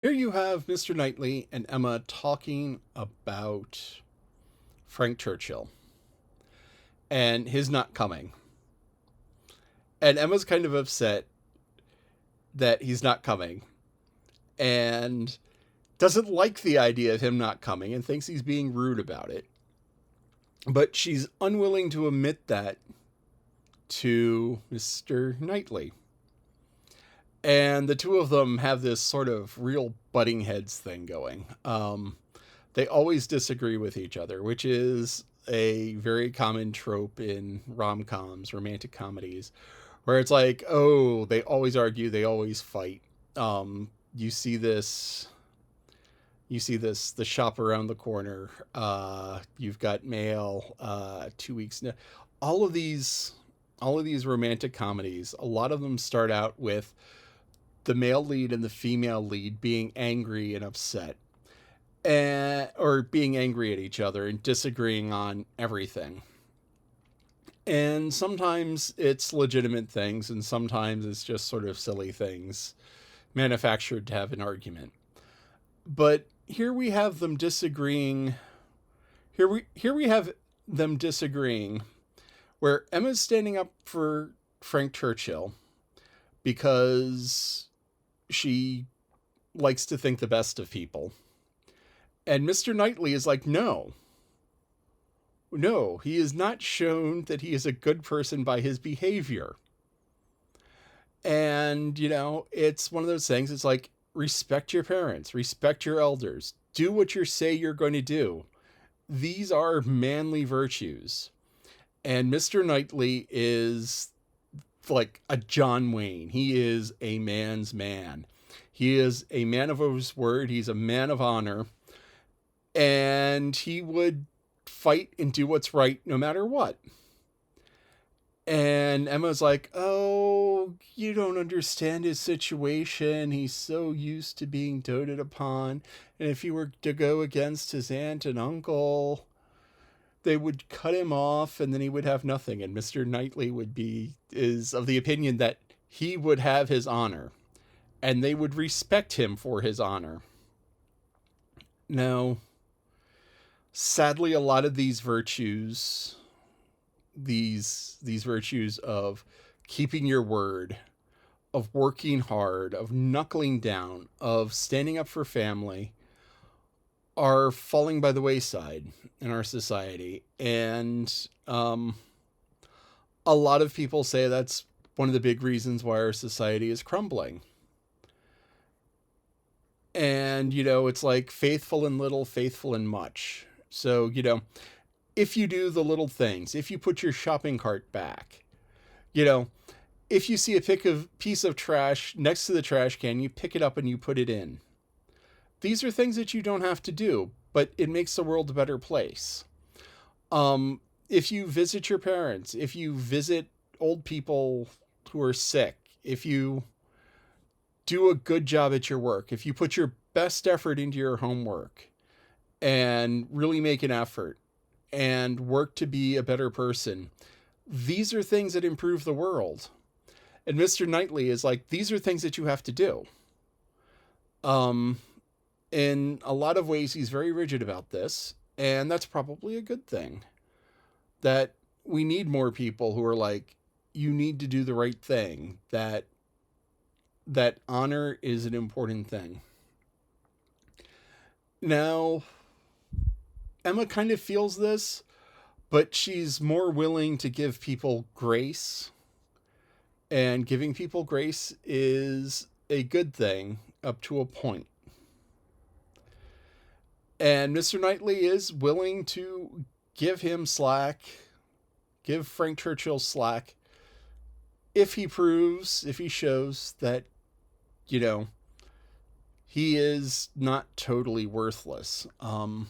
Here you have Mr. Knightley and Emma talking about Frank Churchill and his not coming. And Emma's kind of upset that he's not coming and doesn't like the idea of him not coming and thinks he's being rude about it. But she's unwilling to admit that to Mr. Knightley. And the two of them have this sort of real butting heads thing going. They always disagree with each other, which is a very common trope in rom-coms, romantic comedies, where it's like, oh, they always argue, they always fight. You see this, the shop around the corner. You've got mail. 2 weeks. All of these, all of these romantic comedies. A lot of them start out with the male lead and the female lead being angry and upset, or being angry at each other and disagreeing on everything. And sometimes it's legitimate things, and sometimes it's just sort of silly things manufactured to have an argument. But here we have them disagreeing. Here we have them disagreeing, where Emma's standing up for Frank Churchill because she likes to think the best of people. And Mr. Knightley is like, no, no, he is not shown that he is a good person by his behavior. And, it's one of those things. It's like, respect your parents, respect your elders, do what you say you're going to do. These are manly virtues. And Mr. Knightley is like a John Wayne. He is a man's man. He is a man of his word. He's a man of honor. And he would fight and do what's right no matter what. And Emma's like, oh, you don't understand his situation. He's so used to being doted upon. And if he were to go against his aunt and uncle, they would cut him off and then he would have nothing. And Mr. Knightley is of the opinion that he would have his honor and they would respect him for his honor. Now, sadly, a lot of these virtues, these virtues of keeping your word, of working hard, of knuckling down, of standing up for family, are falling by the wayside in our society. And a lot of people say that's one of the big reasons why our society is crumbling. And, it's like faithful in little, faithful in much. So, if you do the little things, if you put your shopping cart back, if you see a piece of trash next to the trash can, you pick it up and you put it in. These are things that you don't have to do, but it makes the world a better place. If you visit your parents, if you visit old people who are sick, if you do a good job at your work, if you put your best effort into your homework and really make an effort and work to be a better person, these are things that improve the world. And Mr. Knightley is like, these are things that you have to do. In a lot of ways, he's very rigid about this, and that's probably a good thing. That we need more people who are like, you need to do the right thing, that honor is an important thing. Now, Emma kind of feels this, but she's more willing to give people grace. And giving people grace is a good thing up to a point. And Mr. Knightley is willing to give him slack, give Frank Churchill slack, if he shows that, he is not totally worthless. And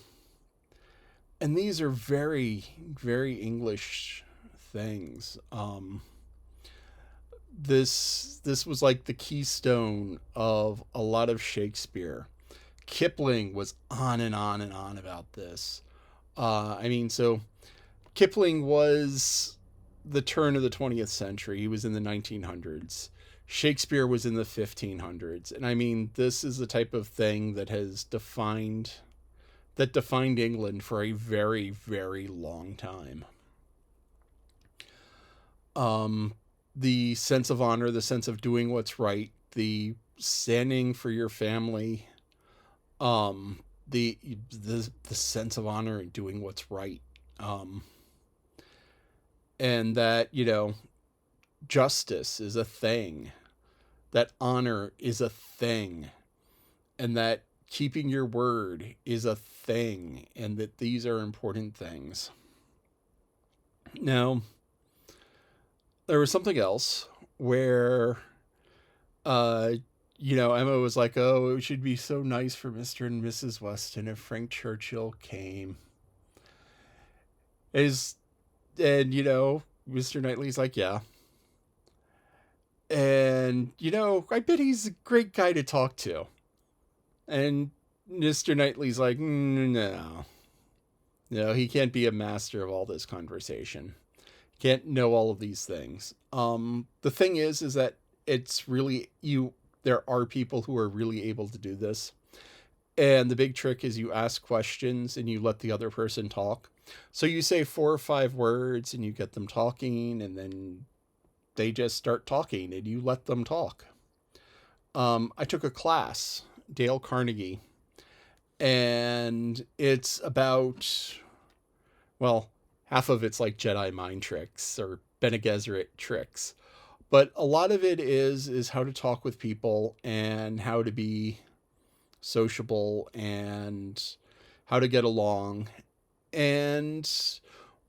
these are very, very English things. This was like the keystone of a lot of Shakespeare. Kipling was on and on and on about this. So Kipling was the turn of the 20th century. He was in the 1900s. Shakespeare was in the 1500s. And I mean, this is the type of thing that defined England for a very, very long time. The sense of honor, the sense of doing what's right, the standing for your family, um, the sense of honor and doing what's right, um, and that justice is a thing, that honor is a thing, and that keeping your word is a thing, and that these are important things. Now, there was something else where, uh, Emma was like, "Oh, it should be so nice for Mr. and Mrs. Weston if Frank Churchill came." Is and Mr. Knightley's like, "Yeah," and I bet he's a great guy to talk to. And Mr. Knightley's like, No, no, he can't be a master of all this conversation. Can't know all of these things. The thing is that it's really you. There are people who are really able to do this, and the big trick is you ask questions and you let the other person talk. So you say 4 or 5 words and you get them talking, and then they just start talking and you let them talk. I took a class, Dale Carnegie, and it's about, well, half of it's like Jedi mind tricks or Bene Gesserit tricks, but a lot of it is how to talk with people and how to be sociable and how to get along. And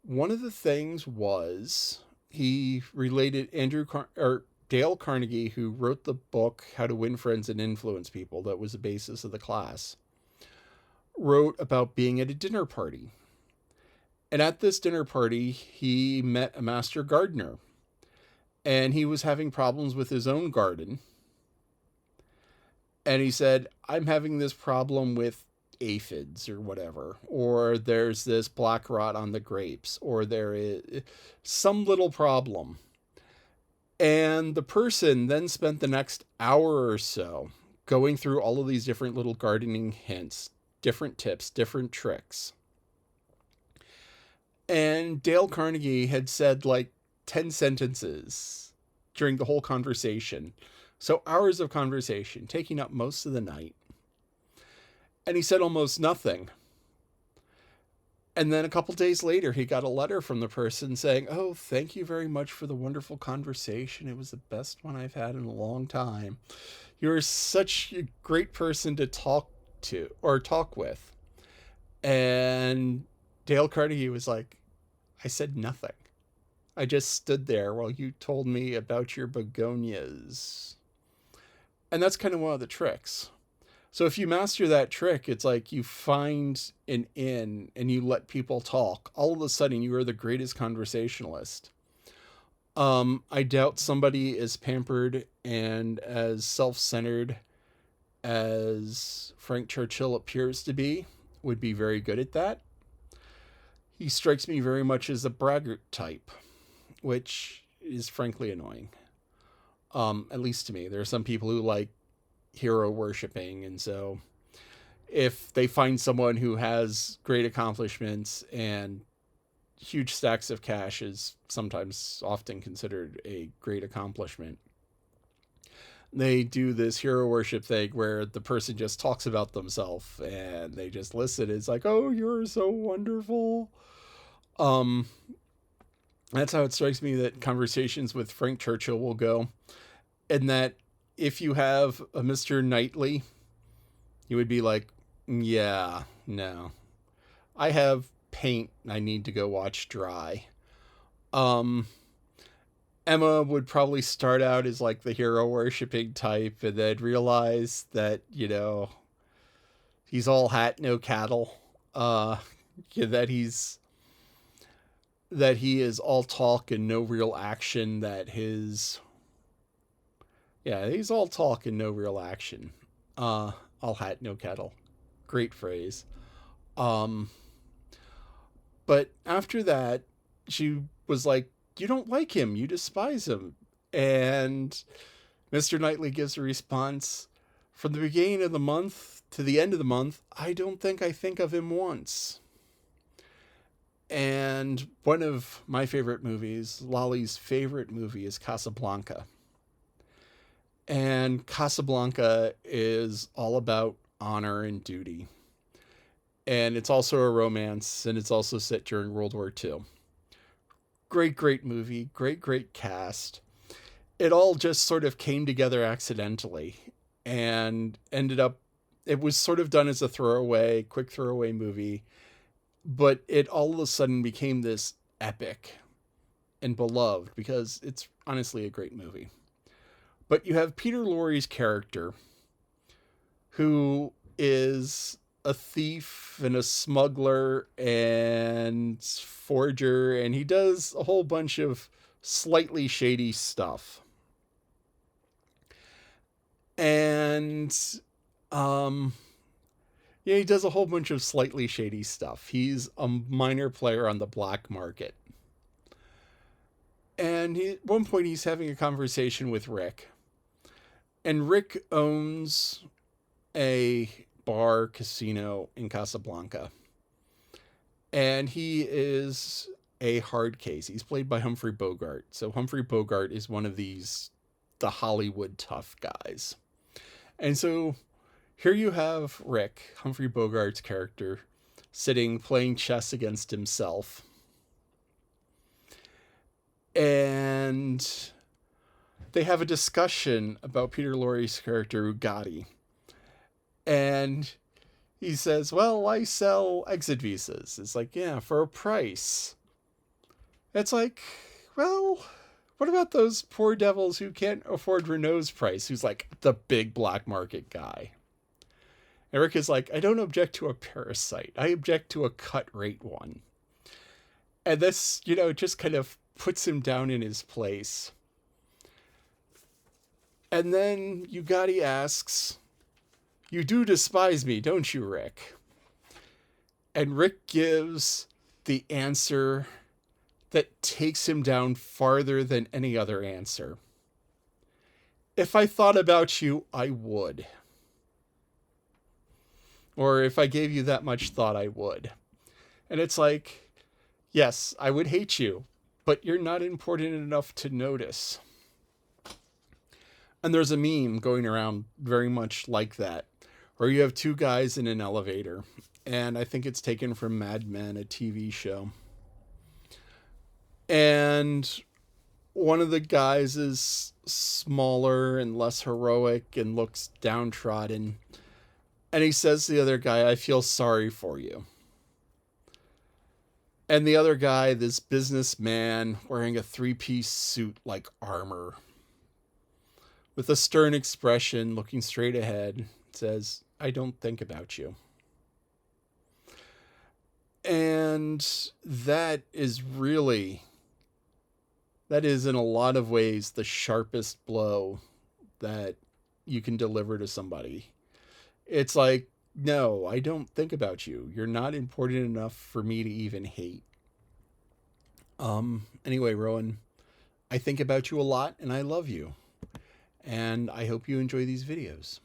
one of the things was he related Dale Carnegie, who wrote the book How to Win Friends and Influence People, that was the basis of the class, wrote about being at a dinner party. And at this dinner party, he met a master gardener, and he was having problems with his own garden. And he said, "I'm having this problem with aphids or whatever, or there's this black rot on the grapes, or there is some little problem." And the person then spent the next hour or so going through all of these different little gardening hints, different tips, different tricks. And Dale Carnegie had said like 10 sentences during the whole conversation. So hours of conversation, taking up most of the night. And he said almost nothing. And then a couple days later, he got a letter from the person saying, "Oh, thank you very much for the wonderful conversation. It was the best one I've had in a long time. You're such a great person to talk to or talk with." And Dale Carnegie was like, "I said nothing. I just stood there while you told me about your begonias." And that's kind of one of the tricks. So if you master that trick, it's like you find an inn and you let people talk. All of a sudden, you are the greatest conversationalist. I doubt somebody as pampered and as self-centered as Frank Churchill appears to be would be very good at that. He strikes me very much as a braggart type, which is frankly annoying. At least to me. There are some people who like hero worshipping, and so if they find someone who has great accomplishments and huge stacks of cash is sometimes often considered a great accomplishment, they do this hero worship thing where the person just talks about themselves and they just listen. It's like, "Oh, you're so wonderful." Um, that's how it strikes me that conversations with Frank Churchill will go. And that if you have a Mr. Knightley, he would be like, "Yeah, no. I have paint I need to go watch dry." Um, Emma would probably start out as like the hero worshipping type and then realize that, he's all hat, no cattle. That he is all talk and no real action, he's all talk and no real action. All hat, no cattle. Great phrase. Um, but after that, she was like, "You don't like him. You despise him." And Mr. Knightley gives a response, from the beginning of the month to the end of the month, I don't think I think of him once. And one of my favorite movies, Lolly's favorite movie, is Casablanca. And Casablanca is all about honor and duty. And it's also a romance, and it's also set during World War II. Great, great movie, great cast. It all just sort of came together accidentally and ended up, it was sort of done as a quick throwaway movie, but it all of a sudden became this epic and beloved because it's honestly a great movie. But you have Peter Lorre's character, who is a thief and a smuggler and forger, and he does a whole bunch of slightly shady stuff. And yeah, he does a whole bunch of slightly shady stuff. He's a minor player on the black market. And at one point he's having a conversation with Rick. And Rick owns a bar casino in Casablanca. And he is a hard case. He's played by Humphrey Bogart. So Humphrey Bogart is one of the Hollywood tough guys. And so here you have Rick, Humphrey Bogart's character, sitting playing chess against himself. And they have a discussion about Peter Lorre's character, Ugadi. And he says, well, I sell exit visas. It's like, yeah, for a price. It's like, well, what about those poor devils who can't afford Renault's price, who's like the big black market guy? Eric is like, I don't object to a parasite. I object to a cut rate one. And this, just kind of puts him down in his place. And then Ugadi asks, you do despise me, don't you, Rick? And Rick gives the answer that takes him down farther than any other answer. If I thought about you, I would. Or if I gave you that much thought, I would. And it's like, yes, I would hate you, but you're not important enough to notice. And there's a meme going around very much like that, where you have two guys in an elevator. And I think it's taken from Mad Men, a TV show. And one of the guys is smaller and less heroic and looks downtrodden. And he says to the other guy, I feel sorry for you. And the other guy, this businessman wearing a 3-piece suit like armor, with a stern expression, looking straight ahead, says, I don't think about you. And that is in a lot of ways the sharpest blow that you can deliver to somebody. It's like, no, I don't think about you. You're not important enough for me to even hate. Anyway, Rowan, I think about you a lot and I love you. And I hope you enjoy these videos.